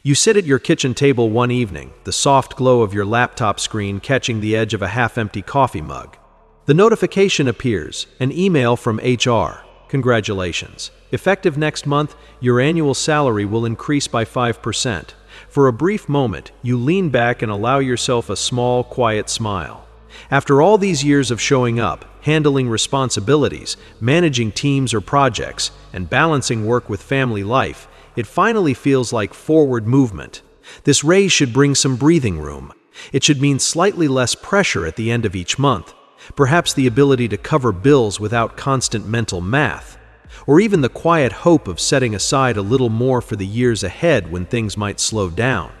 You sit at your kitchen table one evening, the soft glow of your laptop screen catching the edge of a half-empty coffee mug. The notification appears, an email from HR. Congratulations. Effective next month, your annual salary will increase by 5%. For a brief moment, you lean back and allow yourself a small, quiet smile. After all these years of showing up, handling responsibilities, managing teams or projects, and balancing work with family life, it finally feels like forward movement. This raise should bring some breathing room. It should mean slightly less pressure at the end of each month. Perhaps the ability to cover bills without constant mental math, or even the quiet hope of setting aside a little more for the years ahead when things might slow down.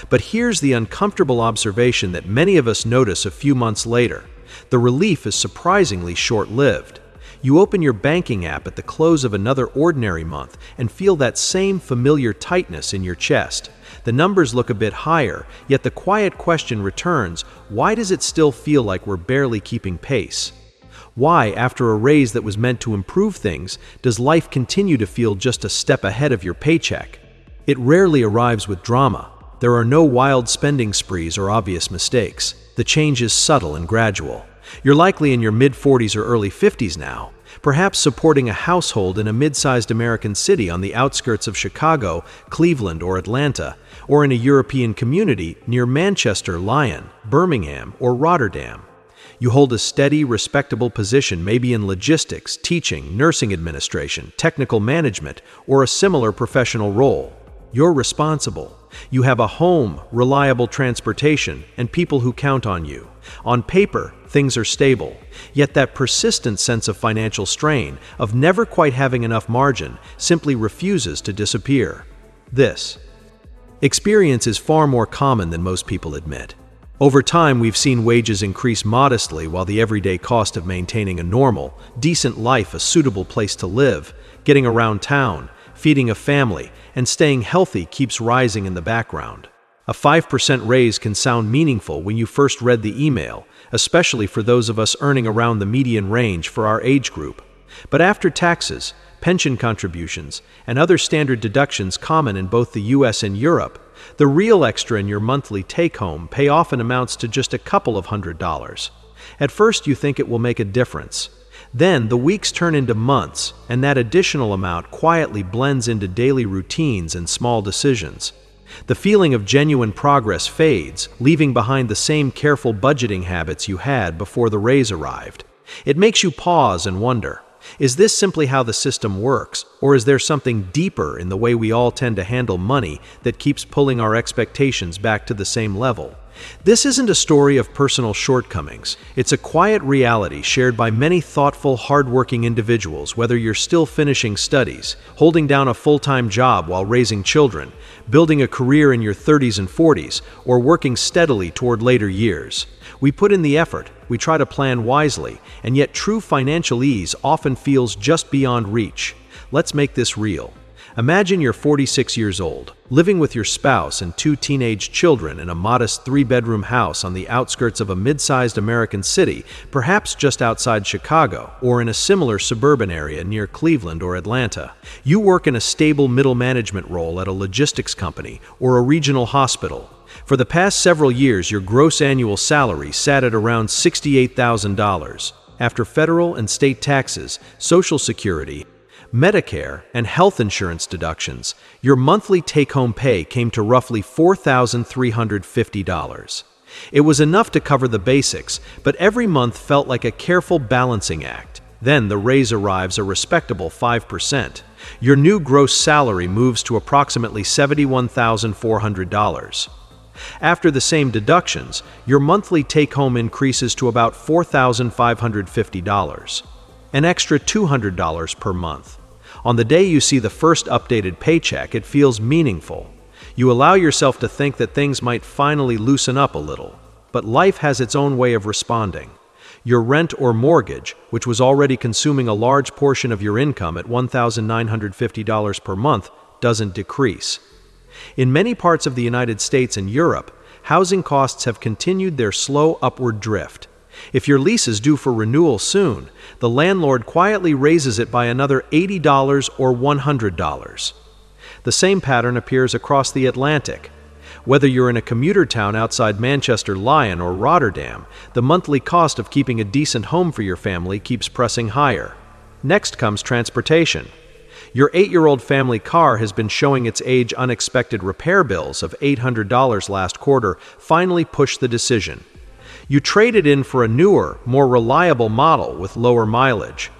But here's the uncomfortable observation that many of us notice a few months later. The relief is surprisingly short-lived. You open your banking app at the close of another ordinary month and feel that same familiar tightness in your chest. The numbers look a bit higher, yet the quiet question returns, why does it still feel like we're barely keeping pace? Why, after a raise that was meant to improve things, does life continue to feel just a step ahead of your paycheck? It rarely arrives with drama. There are no wild spending sprees or obvious mistakes. The change is subtle and gradual. You're likely in your mid-40s or early 50s now, perhaps supporting a household in a mid-sized American city on the outskirts of Chicago, Cleveland, or Atlanta, or in a European community near Manchester, Lyon, Birmingham, or Rotterdam. You hold a steady, respectable position maybe in logistics, teaching, nursing administration, technical management, or a similar professional role. You're responsible. You have a home, reliable transportation, and people who count on you. On paper, things are stable. Yet that persistent sense of financial strain, of never quite having enough margin, simply refuses to disappear. This experience is far more common than most people admit. Over time, we've seen wages increase modestly while the everyday cost of maintaining a normal, decent life, a suitable place to live, getting around town, feeding a family, and staying healthy keeps rising in the background. A 5% raise can sound meaningful when you first read the email, especially for those of us earning around the median range for our age group. But after taxes, pension contributions, and other standard deductions common in both the US and Europe, the real extra in your monthly take-home pay often amounts to just a couple of $100s. At first you think it will make a difference. Then the weeks turn into months, and that additional amount quietly blends into daily routines and small decisions. The feeling of genuine progress fades, leaving behind the same careful budgeting habits you had before the raise arrived. It makes you pause and wonder, is this simply how the system works, or is there something deeper in the way we all tend to handle money that keeps pulling our expectations back to the same level? This isn't a story of personal shortcomings. It's a quiet reality shared by many thoughtful, hardworking individuals, whether you're still finishing studies, holding down a full-time job while raising children, building a career in your 30s and 40s, or working steadily toward later years. We put in the effort, we try to plan wisely, and yet true financial ease often feels just beyond reach. Let's make this real. Imagine you're 46 years old, living with your spouse and 2 teenage children in a modest 3-bedroom house on the outskirts of a mid-sized American city, perhaps just outside Chicago, or in a similar suburban area near Cleveland or Atlanta. You work in a stable middle management role at a logistics company or a regional hospital. For the past several years, your gross annual salary sat at around $68,000. After federal and state taxes, Social Security, Medicare, and health insurance deductions, your monthly take-home pay came to roughly $4,350. It was enough to cover the basics, but every month felt like a careful balancing act. Then the raise arrives, a respectable 5%. Your new gross salary moves to approximately $71,400. After the same deductions, your monthly take-home increases to about $4,550, an extra $200 per month. On the day you see the first updated paycheck, it feels meaningful. You allow yourself to think that things might finally loosen up a little, but life has its own way of responding. Your rent or mortgage, which was already consuming a large portion of your income at $1,950 per month, doesn't decrease. In many parts of the United States and Europe, housing costs have continued their slow upward drift. If your lease is due for renewal soon, the landlord quietly raises it by another $80 or $100. The same pattern appears across the Atlantic. Whether you're in a commuter town outside Manchester, Lyon, or Rotterdam, the monthly cost of keeping a decent home for your family keeps pressing higher. Next comes transportation. Your 8-year-old family car has been showing its age. Unexpected repair bills of $800 last quarter finally pushed the decision. You traded in for a newer, more reliable model with lower mileage.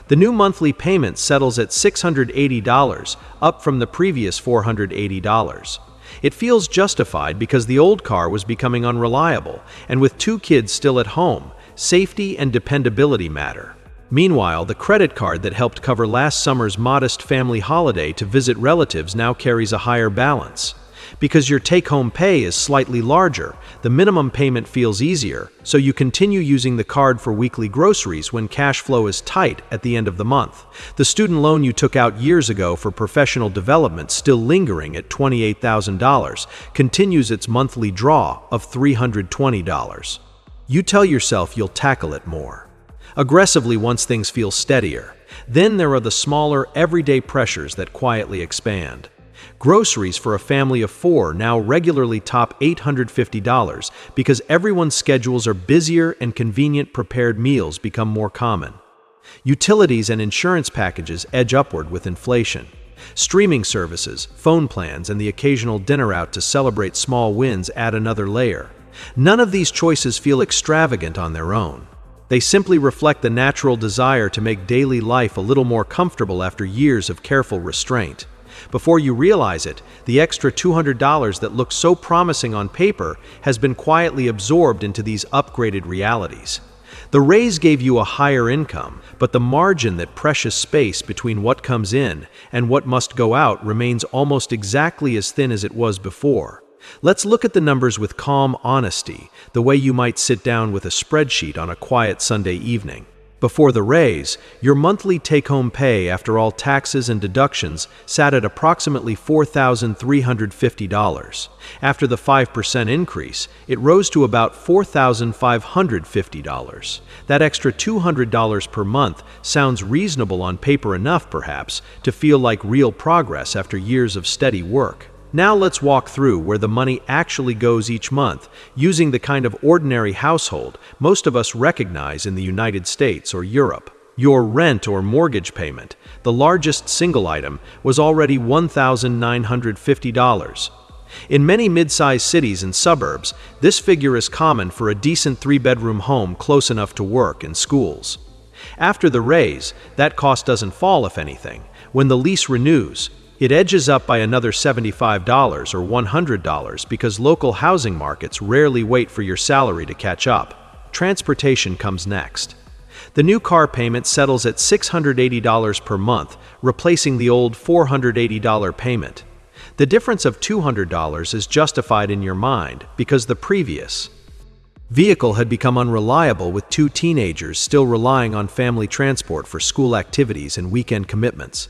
The new monthly payment settles at $680, up from the previous $480. It feels justified because the old car was becoming unreliable, and with 2 kids still at home, safety and dependability matter. Meanwhile, the credit card that helped cover last summer's modest family holiday to visit relatives now carries a higher balance. Because your take-home pay is slightly larger, the minimum payment feels easier, so you continue using the card for weekly groceries when cash flow is tight at the end of the month. The student loan you took out years ago for professional development, still lingering at $28,000, continues its monthly draw of $320. You tell yourself you'll tackle it more aggressively once things feel steadier. Then there are the smaller, everyday pressures that quietly expand. Groceries for a family of 4 now regularly top $850 because everyone's schedules are busier and convenient prepared meals become more common. Utilities and insurance packages edge upward with inflation. Streaming services, phone plans, and the occasional dinner out to celebrate small wins add another layer. None of these choices feel extravagant on their own. They simply reflect the natural desire to make daily life a little more comfortable after years of careful restraint. Before you realize it, the extra $200 that looks so promising on paper has been quietly absorbed into these upgraded realities. The raise gave you a higher income, but the margin, that precious space between what comes in and what must go out, remains almost exactly as thin as it was before. Let's look at the numbers with calm honesty, the way you might sit down with a spreadsheet on a quiet Sunday evening. Before the raise, your monthly take-home pay after all taxes and deductions sat at approximately $4,350. After the 5% increase, it rose to about $4,550. That extra $200 per month sounds reasonable on paper enough, perhaps, to feel like real progress after years of steady work. Now let's walk through where the money actually goes each month, using the kind of ordinary household most of us recognize in the United States or Europe. Your rent or mortgage payment, the largest single item, was already $1,950. In many mid-sized cities and suburbs, this figure is common for a decent 3-bedroom home close enough to work and schools. After the raise, that cost doesn't fall. If anything, when the lease renews, it edges up by another $75 or $100 because local housing markets rarely wait for your salary to catch up. Transportation comes next. The new car payment settles at $680 per month, replacing the old $480 payment. The difference of $200 is justified in your mind because the previous vehicle had become unreliable, with 2 teenagers still relying on family transport for school activities and weekend commitments.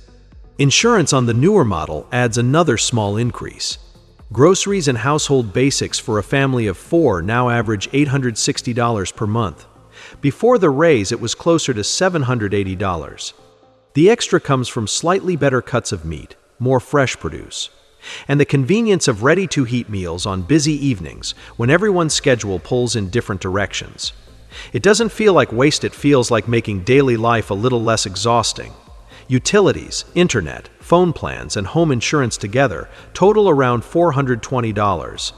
Insurance on the newer model adds another small increase. Groceries and household basics for a family of 4 now average $860 per month. Before the raise, it was closer to $780. The extra comes from slightly better cuts of meat, more fresh produce, and the convenience of ready-to-heat meals on busy evenings when everyone's schedule pulls in different directions. It doesn't feel like waste, it feels like making daily life a little less exhausting. Utilities, internet, phone plans, and home insurance together total around $420.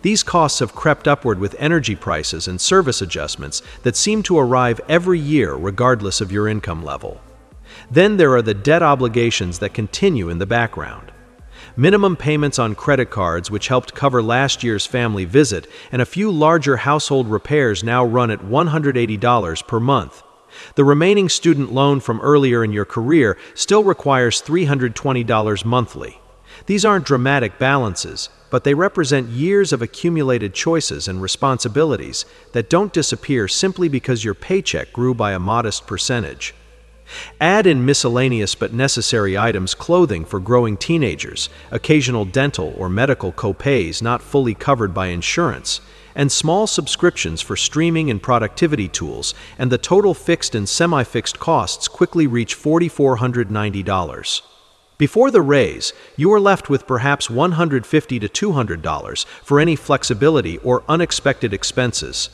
These costs have crept upward with energy prices and service adjustments that seem to arrive every year regardless of your income level. Then there are the debt obligations that continue in the background. Minimum payments on credit cards, which helped cover last year's family visit, and a few larger household repairs now run at $180 per month. The remaining student loan from earlier in your career still requires $320 monthly. These aren't dramatic balances, but they represent years of accumulated choices and responsibilities that don't disappear simply because your paycheck grew by a modest percentage. Add in miscellaneous but necessary items, clothing for growing teenagers, occasional dental or medical co-pays not fully covered by insurance, and small subscriptions for streaming and productivity tools, and the total fixed and semi-fixed costs quickly reach $4,490. Before the raise, you are left with perhaps $150 to $200 for any flexibility or unexpected expenses.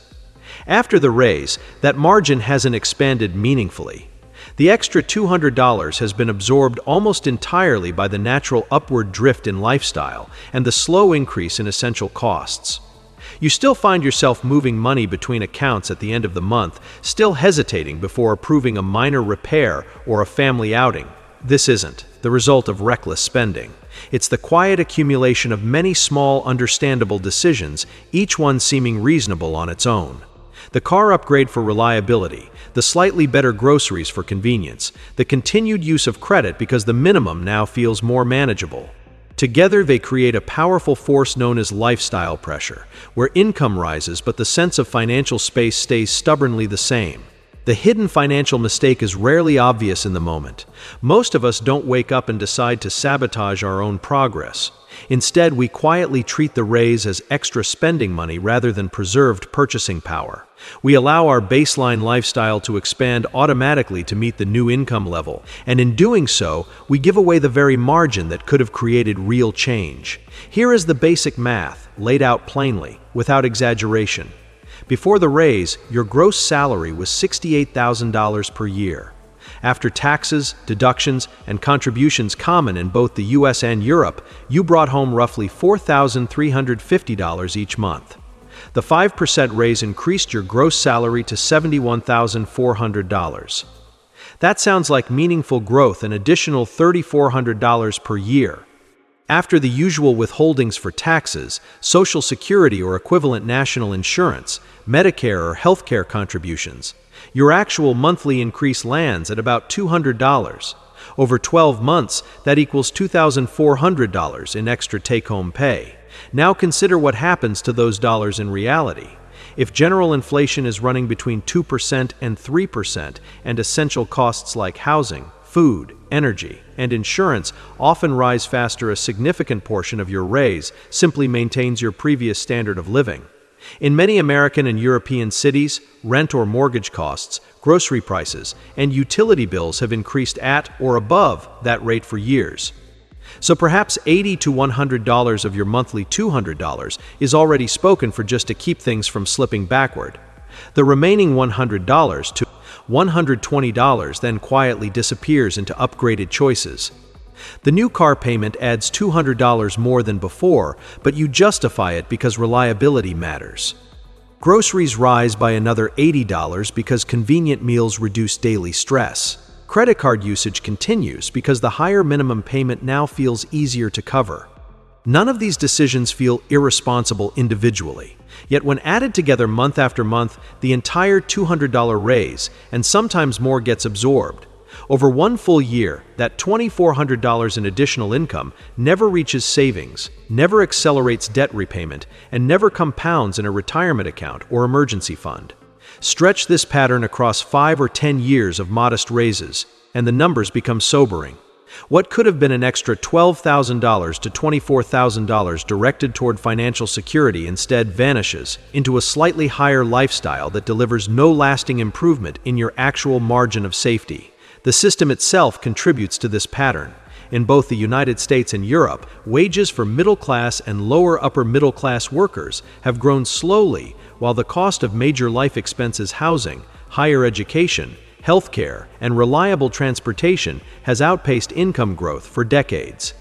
After the raise, that margin hasn't expanded meaningfully. The extra $200 has been absorbed almost entirely by the natural upward drift in lifestyle and the slow increase in essential costs. You still find yourself moving money between accounts at the end of the month, still hesitating before approving a minor repair or a family outing. This isn't the result of reckless spending. It's the quiet accumulation of many small, understandable decisions, each one seeming reasonable on its own. The car upgrade for reliability, the slightly better groceries for convenience, the continued use of credit because the minimum now feels more manageable. Together they create a powerful force known as lifestyle pressure, where income rises but the sense of financial space stays stubbornly the same. The hidden financial mistake is rarely obvious in the moment. Most of us don't wake up and decide to sabotage our own progress. Instead, we quietly treat the raise as extra spending money rather than preserved purchasing power. We allow our baseline lifestyle to expand automatically to meet the new income level, and in doing so, we give away the very margin that could have created real change. Here is the basic math, laid out plainly, without exaggeration. Before the raise, your gross salary was $68,000 per year. After taxes, deductions, and contributions common in both the US and Europe, you brought home roughly $4,350 each month. The 5% raise increased your gross salary to $71,400. That sounds like meaningful growth, an additional $3,400 per year. After the usual withholdings for taxes, Social Security or equivalent national insurance, Medicare or healthcare contributions, your actual monthly increase lands at about $200. Over 12 months, that equals $2,400 in extra take-home pay. Now consider what happens to those dollars in reality. If general inflation is running between 2% and 3%, and essential costs like housing, food, energy, and insurance often rise faster, a significant portion of your raise simply maintains your previous standard of living. In many American and European cities, rent or mortgage costs, grocery prices, and utility bills have increased at or above that rate for years. So perhaps $80 to $100 of your monthly $200 is already spoken for just to keep things from slipping backward. The remaining $100 to $120 then quietly disappears into upgraded choices. The new car payment adds $200 more than before, but you justify it because reliability matters. Groceries rise by another $80 because convenient meals reduce daily stress. Credit card usage continues because the higher minimum payment now feels easier to cover. None of these decisions feel irresponsible individually, yet when added together month after month, the entire $200 raise and sometimes more gets absorbed. Over one full year, that $2,400 in additional income never reaches savings, never accelerates debt repayment, and never compounds in a retirement account or emergency fund. Stretch this pattern across 5 or 10 years of modest raises, and the numbers become sobering. What could have been an extra $12,000 to $24,000 directed toward financial security instead vanishes into a slightly higher lifestyle that delivers no lasting improvement in your actual margin of safety. The system itself contributes to this pattern. In both the United States and Europe, wages for middle-class and lower-upper middle-class workers have grown slowly, while the cost of major life expenses, housing, higher education, healthcare, and reliable transportation has outpaced income growth for decades.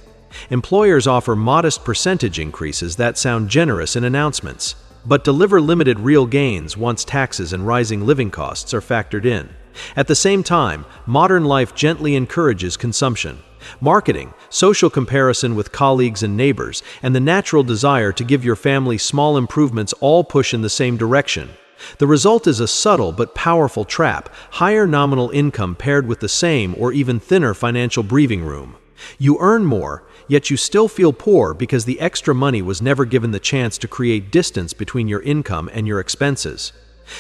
Employers offer modest percentage increases that sound generous in announcements, but deliver limited real gains once taxes and rising living costs are factored in. At the same time, modern life gently encourages consumption. Marketing, social comparison with colleagues and neighbors, and the natural desire to give your family small improvements all push in the same direction. The result is a subtle but powerful trap: higher nominal income paired with the same or even thinner financial breathing room. You earn more, yet you still feel poor because the extra money was never given the chance to create distance between your income and your expenses.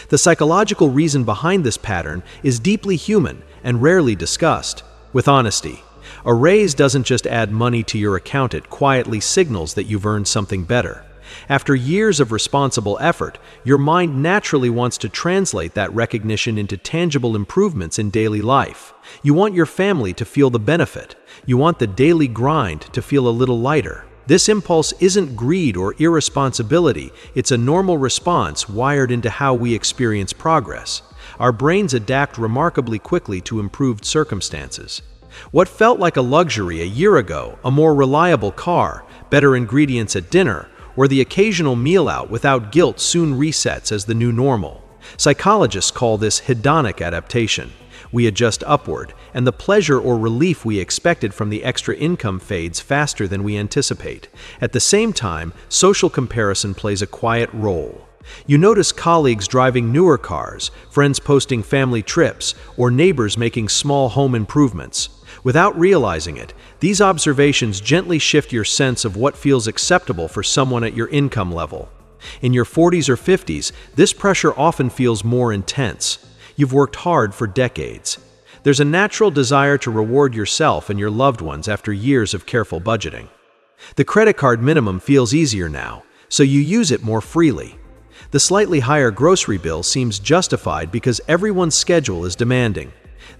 The psychological reason behind this pattern is deeply human and rarely discussed. With honesty, a raise doesn't just add money to your account, it quietly signals that you've earned something better. After years of responsible effort, your mind naturally wants to translate that recognition into tangible improvements in daily life. You want your family to feel the benefit. You want the daily grind to feel a little lighter. This impulse isn't greed or irresponsibility, it's a normal response wired into how we experience progress. Our brains adapt remarkably quickly to improved circumstances. What felt like a luxury a year ago, a more reliable car, better ingredients at dinner, or the occasional meal out without guilt soon resets as the new normal. Psychologists call this hedonic adaptation. We adjust upward, and the pleasure or relief we expected from the extra income fades faster than we anticipate. At the same time, social comparison plays a quiet role. You notice colleagues driving newer cars, friends posting family trips, or neighbors making small home improvements. Without realizing it, these observations gently shift your sense of what feels acceptable for someone at your income level. In your 40s or 50s, this pressure often feels more intense. You've worked hard for decades. There's a natural desire to reward yourself and your loved ones after years of careful budgeting. The credit card minimum feels easier now, so you use it more freely. The slightly higher grocery bill seems justified because everyone's schedule is demanding.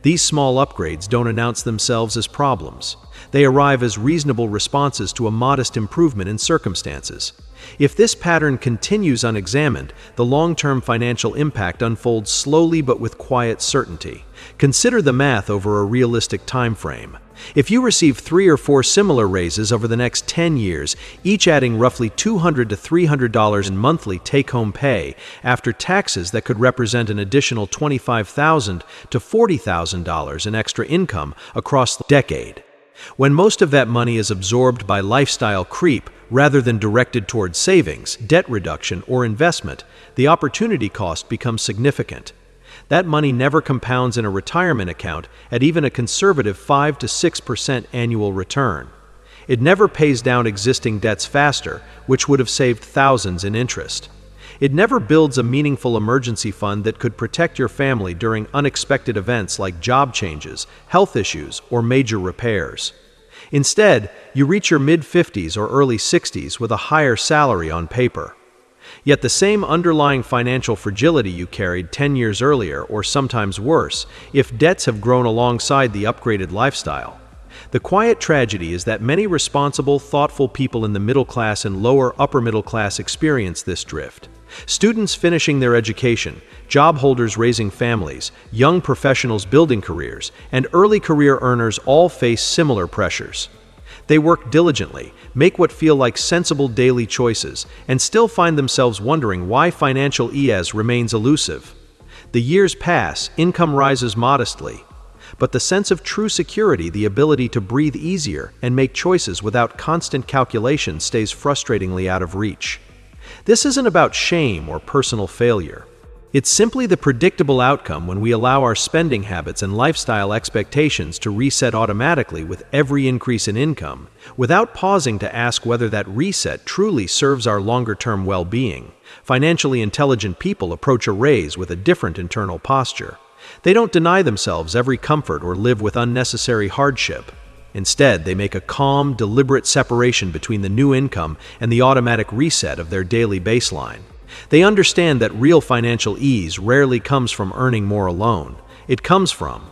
These small upgrades don't announce themselves as problems. They arrive as reasonable responses to a modest improvement in circumstances. If this pattern continues unexamined, the long-term financial impact unfolds slowly but with quiet certainty. Consider the math over a realistic time frame. If you receive 3 or 4 similar raises over the next 10 years, each adding roughly $200 to $300 in monthly take-home pay, after taxes that could represent an additional $25,000 to $40,000 in extra income across the decade. When most of that money is absorbed by lifestyle creep rather than directed towards savings, debt reduction, or investment, the opportunity cost becomes significant. That money never compounds in a retirement account at even a conservative 5 to 6% annual return. It never pays down existing debts faster, which would have saved thousands in interest. It never builds a meaningful emergency fund that could protect your family during unexpected events like job changes, health issues, or major repairs. Instead, you reach your mid-50s or early 60s with a higher salary on paper. Yet the same underlying financial fragility you carried 10 years earlier, or sometimes worse, if debts have grown alongside the upgraded lifestyle. The quiet tragedy is that many responsible, thoughtful people in the middle class and lower upper middle class experience this drift. Students finishing their education, job holders raising families, young professionals building careers, and early career earners all face similar pressures. They work diligently, make what feel like sensible daily choices, and still find themselves wondering why financial ease remains elusive. The years pass, income rises modestly, but the sense of true security, the ability to breathe easier and make choices without constant calculation, stays frustratingly out of reach. This isn't about shame or personal failure. It's simply the predictable outcome when we allow our spending habits and lifestyle expectations to reset automatically with every increase in income, without pausing to ask whether that reset truly serves our longer-term well-being. Financially intelligent people approach a raise with a different internal posture. They don't deny themselves every comfort or live with unnecessary hardship. Instead, they make a calm, deliberate separation between the new income and the automatic reset of their daily baseline. They understand that real financial ease rarely comes from earning more alone. It comes from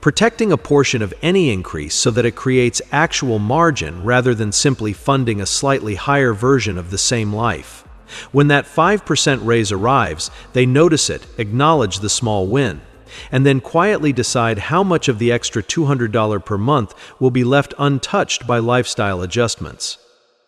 protecting a portion of any increase so that it creates actual margin rather than simply funding a slightly higher version of the same life. When that 5% raise arrives, they notice it, acknowledge the small win, and then quietly decide how much of the extra $200 per month will be left untouched by lifestyle adjustments.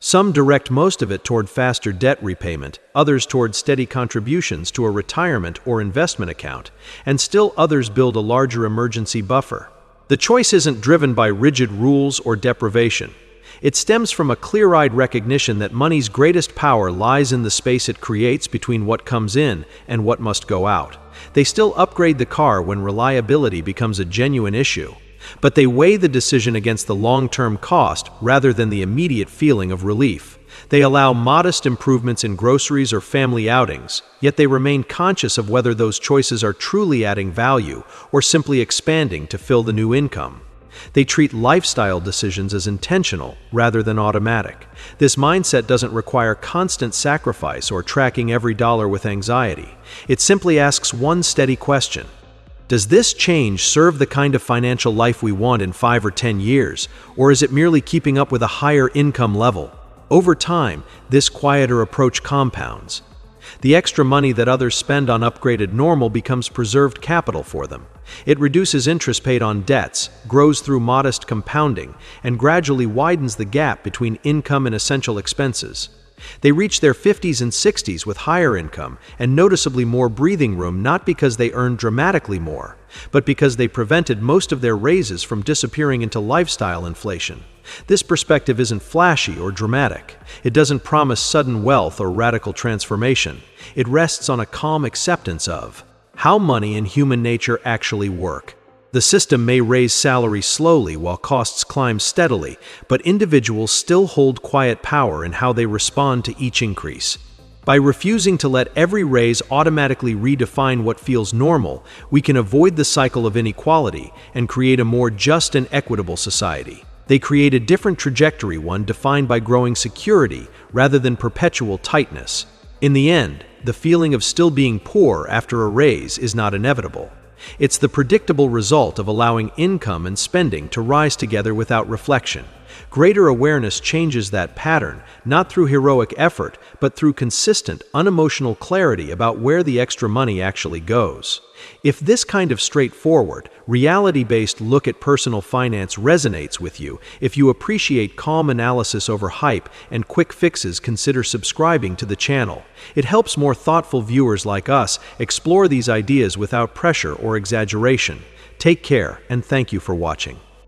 Some direct most of it toward faster debt repayment, others toward steady contributions to a retirement or investment account, and still others build a larger emergency buffer. The choice isn't driven by rigid rules or deprivation. It stems from a clear-eyed recognition that money's greatest power lies in the space it creates between what comes in and what must go out. They still upgrade the car when reliability becomes a genuine issue, but they weigh the decision against the long-term cost rather than the immediate feeling of relief. They allow modest improvements in groceries or family outings, yet they remain conscious of whether those choices are truly adding value or simply expanding to fill the new income. They treat lifestyle decisions as intentional rather than automatic. This mindset doesn't require constant sacrifice or tracking every dollar with anxiety. It simply asks one steady question: does this change serve the kind of financial life we want in 5 or 10 years, or is it merely keeping up with a higher income level? Over time, this quieter approach compounds. The extra money that others spend on upgraded normal becomes preserved capital for them. It reduces interest paid on debts, grows through modest compounding, and gradually widens the gap between income and essential expenses. They reach their 50s and 60s with higher income and noticeably more breathing room, not because they earned dramatically more, but because they prevented most of their raises from disappearing into lifestyle inflation. This perspective isn't flashy or dramatic. It doesn't promise sudden wealth or radical transformation. It rests on a calm acceptance of how money and human nature actually work. The system may raise salaries slowly while costs climb steadily, but individuals still hold quiet power in how they respond to each increase. By refusing to let every raise automatically redefine what feels normal, we can avoid the cycle of inequality and create a more just and equitable society. They create a different trajectory, one defined by growing security rather than perpetual tightness. In the end, the feeling of still being poor after a raise is not inevitable. It's the predictable result of allowing income and spending to rise together without reflection. Greater awareness changes that pattern, not through heroic effort, but through consistent, unemotional clarity about where the extra money actually goes. If this kind of straightforward, reality-based look at personal finance resonates with you, if you appreciate calm analysis over hype and quick fixes, consider subscribing to the channel. It helps more thoughtful viewers like us explore these ideas without pressure or exaggeration. Take care, and thank you for watching.